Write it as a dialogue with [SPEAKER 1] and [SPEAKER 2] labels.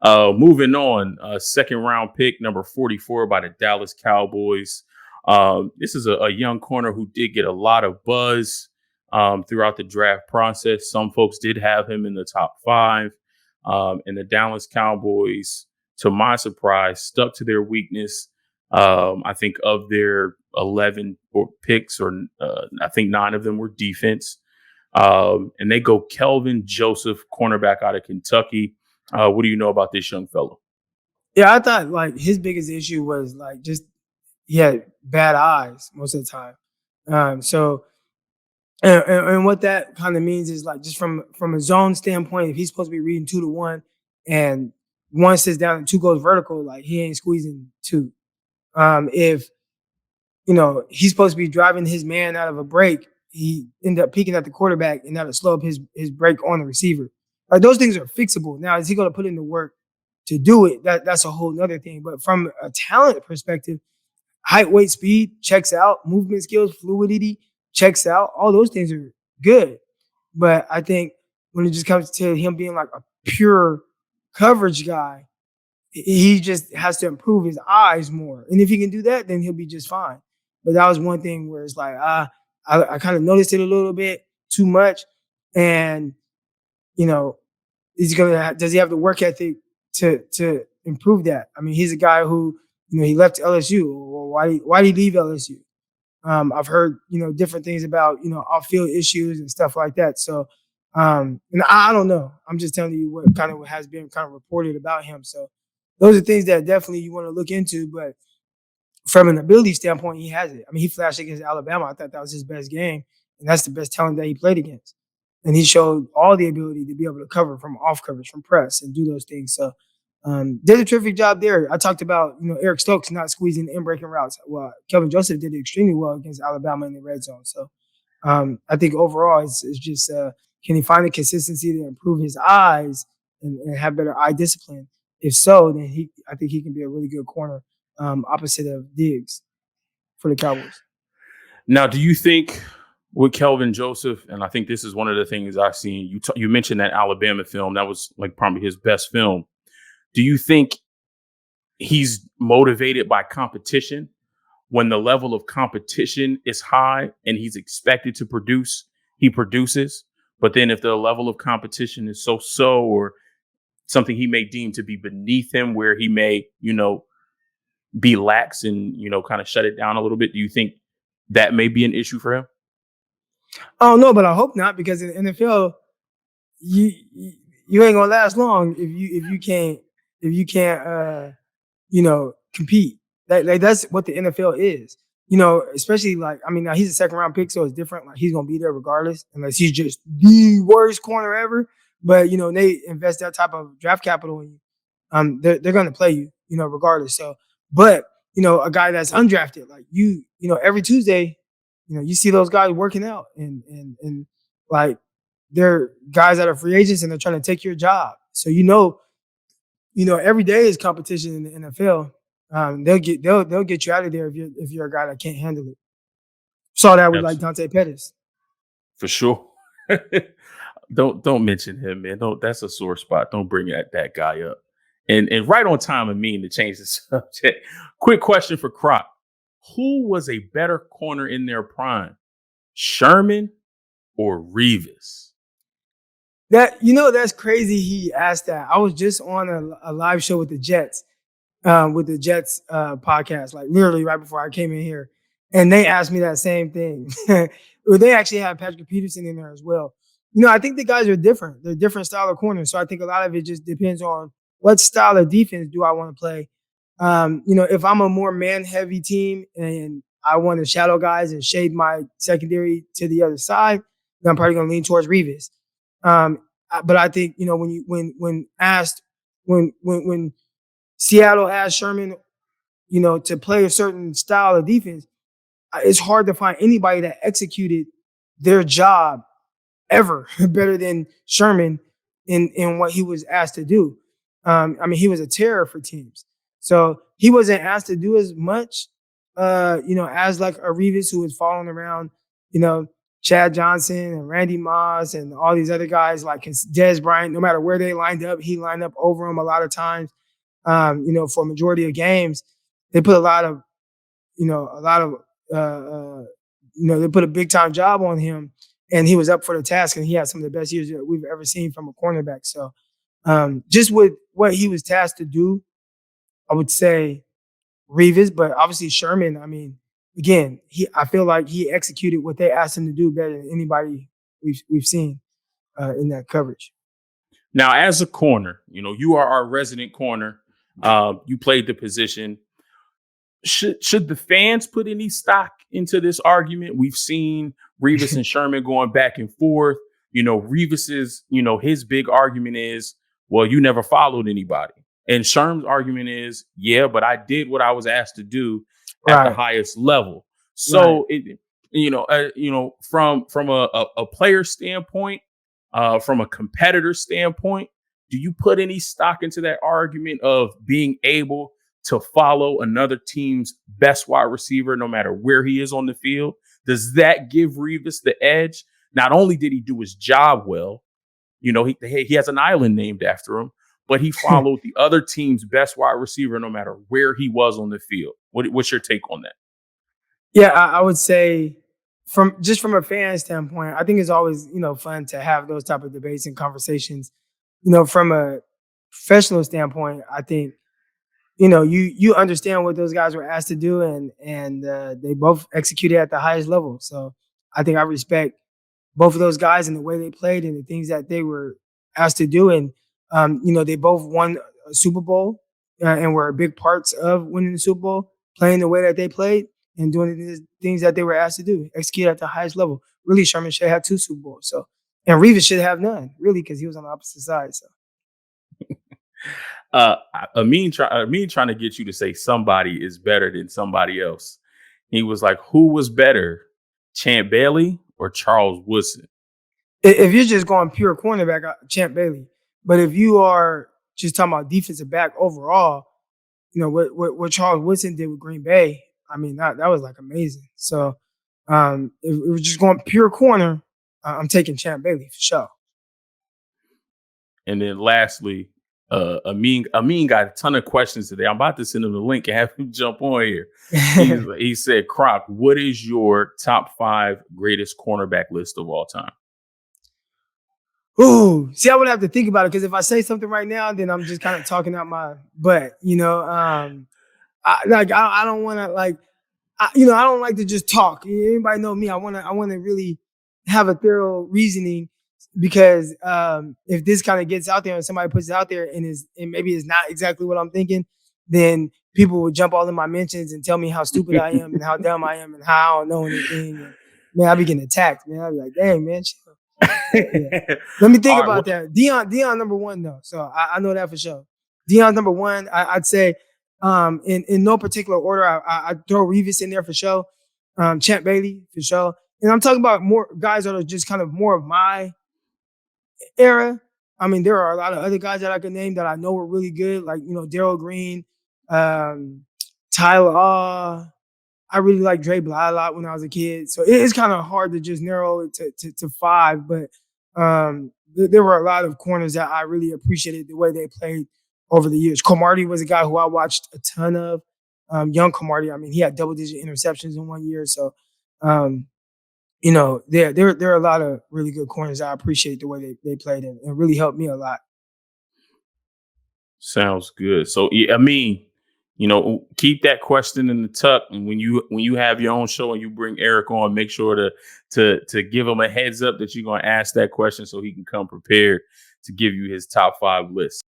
[SPEAKER 1] Moving on, second round pick, number 44 by the Dallas Cowboys. This is a young corner who did get a lot of buzz throughout the draft process. Some folks did have him in the top five. And the Dallas Cowboys, to my surprise, stuck to their weakness. I think of their 11 picks, I think 9 of them were defense. And they go Kelvin Joseph, cornerback out of Kentucky. What do you know about this young fellow?
[SPEAKER 2] Yeah, I thought like his biggest issue was like just he had bad eyes most of the time. So and what that kind of means is like just from a zone standpoint, if he's supposed to be reading 2-1 and one sits down and two goes vertical, like he ain't squeezing two. If he's supposed to be driving his man out of a break, he ended up peeking at the quarterback and that'll slow up his break on the receiver. Like those things are fixable. Now, is he going to put in the work to do it? That's a whole nother thing. But from a talent perspective, height, weight, speed checks out. Movement skills, fluidity checks out. All those things are good. But I think when it just comes to him being like a pure coverage guy, he just has to improve his eyes more. And if he can do that, then he'll be just fine. But that was one thing where it's like, I kind of noticed it a little bit too much. And does he have the work ethic to improve that? I mean, he's a guy who, he left LSU. Well, why did he leave LSU? I've heard, different things about, off-field issues and stuff like that. So, and I don't know. I'm just telling you what has been kind of reported about him. So those are things that definitely you want to look into. But from an ability standpoint, he has it. I mean, he flashed against Alabama. I thought that was his best game. And that's the best talent that he played against. And he showed all the ability to be able to cover from off coverage, from press, and do those things. So did a terrific job there. I talked about, Eric Stokes not squeezing in breaking routes. Well, Kelvin Joseph did it extremely well against Alabama in the red zone. So I think overall it's just can he find the consistency to improve his eyes and have better eye discipline? If so, then I think he can be a really good corner opposite of Diggs for the Cowboys.
[SPEAKER 1] Now, do you think with Kelvin Joseph, and I think this is one of the things I've seen, you mentioned that Alabama film, that was like probably his best film. Do you think he's motivated by competition? When the level of competition is high and he's expected to produce, he produces. But then if the level of competition is so or something he may deem to be beneath him where he may, be lax and, kind of shut it down a little bit, do you think that may be an issue for him?
[SPEAKER 2] I don't know, but I hope not, because in the NFL, you ain't gonna last long if you can't compete. That's what the NFL is. Especially now he's a second round pick, so it's different. Like he's gonna be there regardless, unless he's just the worst corner ever. But they invest that type of draft capital in you. They're gonna play you, regardless. So, but a guy that's undrafted, like every Tuesday, you see those guys working out and like they're guys that are free agents and they're trying to take your job. So every day is competition in the NFL. They'll get you out of there if you're a guy that can't handle it. Saw that with like Dante Pettis.
[SPEAKER 1] For sure. Don't mention him, man. That's a sore spot. Don't bring that guy up. And right on time and mean to change the subject. Quick question for Crock. Who was a better corner in their prime, Sherman or Revis?
[SPEAKER 2] That's crazy. He asked that. I was just on a live show with the Jets, podcast, like literally right before I came in here, and they asked me that same thing. They actually have Patrick Peterson in there as well. I think the guys are different. They're different style of corners, so I think a lot of it just depends on what style of defense do I want to play. If I'm a more man-heavy team and I want to shadow guys and shade my secondary to the other side, then I'm probably going to lean towards Revis. But I think when Seattle asked Sherman, to play a certain style of defense, it's hard to find anybody that executed their job ever better than Sherman in what he was asked to do. He was a terror for teams. So he wasn't asked to do as much, as like a Revis who was following around, Chad Johnson and Randy Moss and all these other guys like Dez Bryant. No matter where they lined up, he lined up over them a lot of times. For a majority of games, they put they put a big time job on him, and he was up for the task, and he had some of the best years that we've ever seen from a cornerback. So, just with what he was tasked to do, I would say Revis, but obviously Sherman. I mean, again, I feel like he executed what they asked him to do better than anybody we've seen in that coverage.
[SPEAKER 1] Now, as a corner, you are our resident corner. You played the position. Should the fans put any stock into this argument? We've seen Revis and Sherman going back and forth. Revis's, his big argument is, well, you never followed anybody. And Sherman's argument is, yeah, but I did what I was asked to do at the highest level. So, from a player standpoint, from a competitor standpoint, do you put any stock into that argument of being able to follow another team's best wide receiver, no matter where he is on the field? Does that give Revis the edge? Not only did he do his job well, he has an island named after him, but he followed the other team's best wide receiver, no matter where he was on the field. What's your take on that?
[SPEAKER 2] Yeah, I would say from a fan standpoint, I think it's always, fun to have those type of debates and conversations. From a professional standpoint, I think, you understand what those guys were asked to do, and they both executed at the highest level. So I think I respect both of those guys and the way they played and the things that they were asked to do. And they both won a Super Bowl and were big parts of winning the Super Bowl, playing the way that they played and doing the things that they were asked to do, execute at the highest level. Really, Sherman should have 2 Super Bowls. So, and Revis should have none, really, because he was on the opposite side. So.
[SPEAKER 1] Amin trying to get you to say somebody is better than somebody else. He was like, who was better, Champ Bailey or Charles Woodson?
[SPEAKER 2] If you're just going pure cornerback, Champ Bailey. But if you are just talking about defensive back overall, what Charles Woodson did with Green Bay, I mean, that was like amazing. So if we're just going pure corner, I'm taking Champ Bailey for sure.
[SPEAKER 1] And then lastly, Amin got a ton of questions today. I'm about to send him the link and have him jump on here. He said, Croc, what is your top 5 greatest cornerback list of all time?
[SPEAKER 2] Ooh, see, I would have to think about it, because if I say something right now, then I'm just kind of talking out my butt, I don't want to I don't like to just talk. Anybody know me? I want to really have a thorough reasoning, because if this kind of gets out there and somebody puts it out there and maybe it's not exactly what I'm thinking, then people will jump all in my mentions and tell me how stupid I am and how dumb I am and how I don't know anything. And, man, I'll be getting attacked, man. I'll be like, dang, man, chill. Yeah. Let me think about that. Dion number 1 though, so I know that for sure. Dion number 1. I'd say in no particular order. I'd throw Revis in there for sure. Champ Bailey for sure, and I'm talking about more guys that are just kind of more of my era. I mean, there are a lot of other guys that I could name that I know were really good, like Darryl Green, Tyler. I really like Dre Bly a lot when I was a kid. So it's kind of hard to just narrow it to 5. But there were a lot of corners that I really appreciated the way they played over the years. Cromartie was a guy who I watched a ton of. Young Cromartie, I mean, he had double-digit interceptions in 1 year. So, there are a lot of really good corners. I appreciate the way they played and really helped me a lot.
[SPEAKER 1] Sounds good. So, I mean, keep that question in the tuck, and when you have your own show and you bring Eric on, make sure to give him a heads up that you're going to ask that question so he can come prepared to give you his top 5 list.